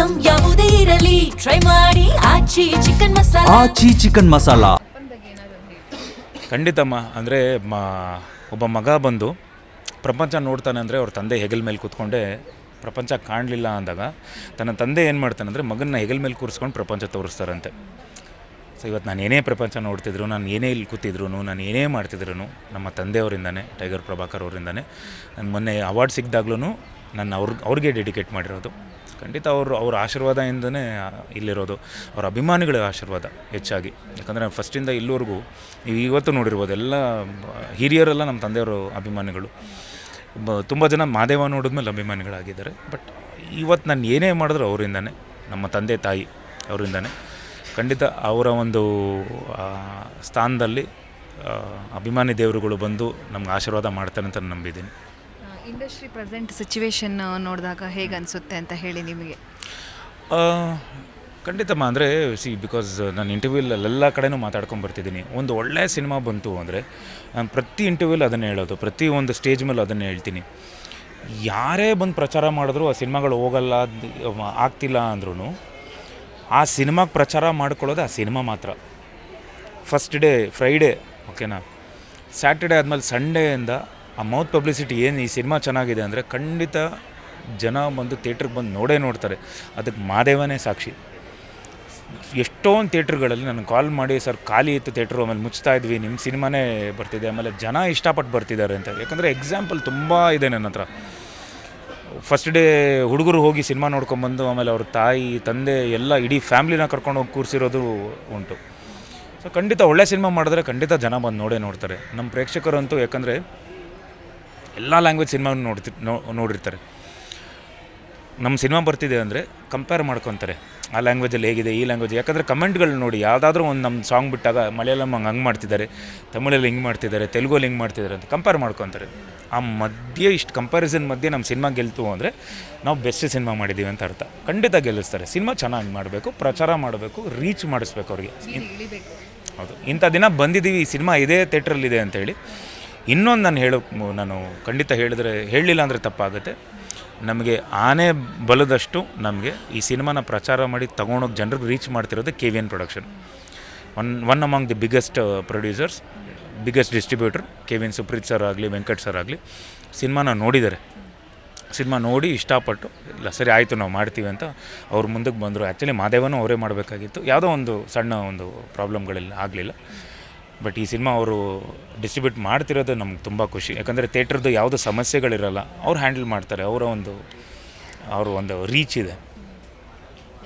Item ಯಾವುದೇ ಇರಲಿ try ಮಾಡಿ ಆಚಿ ಚಿಕನ್ ಮಸಾಲಾ. ಆಚಿ ಚಿಕನ್ ಮಸಾಲಾ ಖಂಡಿತಮ್ಮ. ಅಂದರೆ ಒಬ್ಬ ಮಗ ಬಂದು ಪ್ರಪಂಚ ನೋಡ್ತಾನೆ ಅಂದರೆ ಅವ್ರ ತಂದೆ ಹೆಗಲ ಮೇಲೆ ಕೂತ್ಕೊಂಡೆ ಪ್ರಪಂಚ ಕಾಣಲಿಲ್ಲ ಅಂದಾಗ ತನ್ನ ತಂದೆ ಏನು ಮಾಡ್ತಾನೆ ಅಂದರೆ ಮಗನ ಹೆಗಲ ಮೇಲೆ ಕೂರಿಸ್ಕೊಂಡು ಪ್ರಪಂಚ ತೋರಿಸ್ತಾರಂತೆ. ಸೊ ಇವತ್ತು ನಾನು ಏನೇ ಪ್ರಪಂಚ ನೋಡ್ತಿದ್ರು, ನಾನು ಏನೇ ಇಲ್ಲಿ ಕೂತಿದ್ರು, ನಾನು ಏನೇ ಮಾಡ್ತಿದ್ರು ನಮ್ಮ ತಂದೆಯವರಿಂದನೇ, ಟೈಗರ್ ಪ್ರಭಾಕರ್ ಅವರಿಂದನೇ. ನಾನು ಮೊನ್ನೆ ಅವಾರ್ಡ್ ಸಿಕ್ಕಿದಾಗ್ಲೂ ನಾನು ಅವ್ರಿಗೆ ಡೆಡಿಕೇಟ್ ಮಾಡಿರೋದು. ಖಂಡಿತ ಅವ್ರ ಆಶೀರ್ವಾದದಿಂದನೇ ಇಲ್ಲಿರೋದು, ಅವ್ರ ಅಭಿಮಾನಿಗಳ ಆಶೀರ್ವಾದ ಹೆಚ್ಚಾಗಿ. ಯಾಕಂದರೆ ಫಸ್ಟಿಂದ ಇಲ್ಲಿವರೆಗೂ ನೀವು ಇವತ್ತು ನೋಡಿರ್ಬೋದು, ಎಲ್ಲ ಹಿರಿಯರೆಲ್ಲ ನಮ್ಮ ತಂದೆಯವರು ಅಭಿಮಾನಿಗಳು. ತುಂಬ ಜನ ಮಾದೇವ ನೋಡಿದ್ಮೇಲೆ ಅಭಿಮಾನಿಗಳಾಗಿದ್ದಾರೆ. ಬಟ್ ಇವತ್ತು ನಾನು ಏನೇ ಮಾಡಿದ್ರು ಅವರಿಂದನೇ, ನಮ್ಮ ತಂದೆ ತಾಯಿ ಅವರಿಂದನೇ. ಖಂಡಿತ ಅವರ ಒಂದು ಸ್ಥಾನದಲ್ಲಿ ಅಭಿಮಾನಿ ದೇವರುಗಳು ಬಂದು ನಮ್ಗೆ ಆಶೀರ್ವಾದ ಮಾಡ್ತಾರೆ ಅಂತ ನಂಬಿದ್ದೀನಿ. ಇಂಡಸ್ಟ್ರಿ ಪ್ರೆಸೆಂಟ್ ಸಿಚುವೇಶನ್ ನೋಡಿದಾಗ ಹೇಗೆ ಅನಿಸುತ್ತೆ ಅಂತ ಹೇಳಿ ನಿಮಗೆ? ಖಂಡಿತಮ್ಮ. ಅಂದರೆ ಬಿಕಾಸ್ ನಾನು ಇಂಟರ್ವ್ಯೂಲೆಲ್ಲ ಕಡೆನೂ ಮಾತಾಡ್ಕೊಂಡು ಒಂದು ಒಳ್ಳೆಯ ಸಿನಿಮಾ ಬಂತು ಅಂದರೆ ನಾನು ಪ್ರತಿ ಇಂಟರ್ವ್ಯೂಲ್ ಅದನ್ನೇ ಹೇಳೋದು, ಪ್ರತಿ ಒಂದು ಸ್ಟೇಜ್ ಮೇಲೆ ಅದನ್ನೇ ಹೇಳ್ತೀನಿ. ಯಾರೇ ಬಂದು ಪ್ರಚಾರ ಮಾಡಿದ್ರು ಆ ಸಿನಿಮಾಗಳು ಹೋಗಲ್ಲ, ಆಗ್ತಿಲ್ಲ ಅಂದ್ರೂ ಆ ಸಿನಿಮಾಗೆ ಪ್ರಚಾರ ಮಾಡ್ಕೊಳ್ಳೋದು ಆ ಸಿನಿಮಾ ಮಾತ್ರ. ಫಸ್ಟ್ ಡೇ ಫ್ರೈಡೇ, ಓಕೆನಾ, ಸ್ಯಾಟರ್ಡೇ ಆದಮೇಲೆ ಸಂಡೇಯಿಂದ ಆ ಮೌತ್ ಪಬ್ಲಿಸಿಟಿ ಏನು ಈ ಸಿನಿಮಾ ಚೆನ್ನಾಗಿದೆ ಅಂದರೆ ಖಂಡಿತ ಜನ ಬಂದು ಥಿಯೇಟ್ರಿಗೆ ಬಂದು ನೋಡ್ತಾರೆ. ಅದಕ್ಕೆ ಮಾದೇವನೇ ಸಾಕ್ಷಿ. ಎಷ್ಟೊಂದು ಥಿಯೇಟ್ರ್ಗಳಲ್ಲಿ ನನಗೆ ಕಾಲ್ ಮಾಡಿ, ಸರ್ ಖಾಲಿ ಇತ್ತು ಥಿಯೇಟ್ರು, ಆಮೇಲೆ ಮುಚ್ತಾ ಇದ್ವಿ, ನಿಮ್ಮ ಸಿನಿಮಾನೇ ಬರ್ತಿದೆ, ಆಮೇಲೆ ಜನ ಇಷ್ಟಪಟ್ಟು ಬರ್ತಿದ್ದಾರೆ ಅಂತ. ಯಾಕಂದರೆ ಎಕ್ಸಾಂಪಲ್ ತುಂಬ ಇದೆ ನನ್ನ ಹತ್ರ. ಫಸ್ಟ್ ಡೇ ಹುಡುಗರು ಹೋಗಿ ಸಿನಿಮಾ ನೋಡ್ಕೊಂಬಂದು ಆಮೇಲೆ ಅವ್ರ ತಾಯಿ ತಂದೆ ಎಲ್ಲ ಇಡೀ ಫ್ಯಾಮ್ಲಿನ ಕರ್ಕೊಂಡು ಹೋಗಿ ಕೂರಿಸಿರೋದು ಉಂಟು. ಸೊ ಖಂಡಿತ ಒಳ್ಳೆ ಸಿನಿಮಾ ಮಾಡಿದ್ರೆ ಖಂಡಿತ ಜನ ಬಂದು ನೋಡ್ತಾರೆ. ನಮ್ಮ ಪ್ರೇಕ್ಷಕರಂತೂ ಯಾಕಂದರೆ ಎಲ್ಲ ಲ್ಯಾಂಗ್ವೇಜ್ ಸಿನಿಮಾ ನೋಡಿರ್ತಾರೆ. ನಮ್ಮ ಸಿನಿಮಾ ಬರ್ತಿದೆ ಅಂದರೆ ಕಂಪೇರ್ ಮಾಡ್ಕೊತಾರೆ, ಆ ಲ್ಯಾಂಗ್ವೇಜಲ್ಲಿ ಹೇಗಿದೆ, ಈ ಲ್ಯಾಂಗ್ವೇಜ್. ಯಾಕಂದರೆ ಕಮೆಂಟ್ಗಳು ನೋಡಿ, ಯಾವುದಾದ್ರೂ ಒಂದು ನಮ್ಮ ಸಾಂಗ್ ಬಿಟ್ಟಾಗ ಮಲಯಾಳಂ ಹಂಗೆ ಮಾಡ್ತಿದ್ದಾರೆ, ತಮಿಳಲ್ಲಿ ಹಿಂಗೆ ಮಾಡ್ತಿದ್ದಾರೆ, ತೆಲುಗಲ್ಲಿ ಹಿಂಗೆ ಮಾಡ್ತಿದ್ದಾರೆ ಅಂತ ಕಂಪೇರ್ ಮಾಡ್ಕೊತಾರೆ. ಆ ಮಧ್ಯೆ ಇಷ್ಟು ಕಂಪ್ಯಾರಿಸನ್ ಮಧ್ಯೆ ನಮ್ಮ ಸಿನಿಮಾ ಗೆಲ್ತು ಅಂದರೆ ನಾವು ಬೆಸ್ಟ್ ಸಿನಿಮಾ ಮಾಡಿದ್ದೀವಿ ಅಂತ ಅರ್ಥ. ಖಂಡಿತ ಗೆಲ್ಲಿಸ್ತಾರೆ. ಸಿನಿಮಾ ಚೆನ್ನಾಗಿ ಮಾಡಬೇಕು, ಪ್ರಚಾರ ಮಾಡಬೇಕು, ರೀಚ್ ಮಾಡಿಸ್ಬೇಕು ಅವ್ರಿಗೆ. ಹೌದು, ಇಂಥ ದಿನ ಬಂದಿದ್ದೀವಿ, ಈ ಸಿನಿಮಾ ಇದೇ ಥಿಯೇಟ್ರಲ್ಲಿದೆ ಅಂತೇಳಿ. ಇನ್ನೊಂದು ನಾನು ಖಂಡಿತ ಹೇಳಲಿಲ್ಲ ಅಂದರೆ ತಪ್ಪಾಗುತ್ತೆ. ನಮಗೆ ಆನೆ ಬಲದಷ್ಟು ನಮಗೆ ಈ ಸಿನಿಮಾನ ಪ್ರಚಾರ ಮಾಡಿ ತೊಗೊಂಡೋಗಿ ಜನರಿಗೆ ರೀಚ್ ಮಾಡ್ತಿರೋದು KVN production. One among the biggest producers, biggest distributor. KVN Supreeth sir ಆಗಲಿ, ವೆಂಕಟ್ ಸರ್ ಆಗಲಿ ಸಿನಿಮಾನ ನೋಡಿದ್ದಾರೆ. ಸಿನಿಮಾ ನೋಡಿ ಇಷ್ಟಪಟ್ಟು ಇಲ್ಲ ಸರಿ ಆಯಿತು ನಾವು ಮಾಡ್ತೀವಿ ಅಂತ ಅವ್ರು ಮುಂದಕ್ಕೆ ಬಂದರು. ಆ್ಯಕ್ಚುಲಿ ಮಾದೇವನೂ ಅವರೇ ಮಾಡಬೇಕಾಗಿತ್ತು, ಯಾವುದೋ ಒಂದು ಸಣ್ಣ ಒಂದು ಪ್ರಾಬ್ಲಮ್ಗಳೆಲ್ಲ ಆಗಲಿಲ್ಲ. ಬಟ್ ಈ ಸಿನಿಮಾ ಅವರು ಡಿಸ್ಟ್ರಿಬ್ಯೂಟ್ ಮಾಡ್ತಿರೋದು ನಮ್ಗೆ ತುಂಬ ಖುಷಿ. ಯಾಕಂದರೆ ಥಿಯೇಟ್ರದ್ದು ಯಾವುದೋ ಸಮಸ್ಯೆಗಳಿರಲ್ಲ, ಅವ್ರು ಹ್ಯಾಂಡಲ್ ಮಾಡ್ತಾರೆ. ಅವರ ಒಂದು ರೀಚ್ ಇದೆ.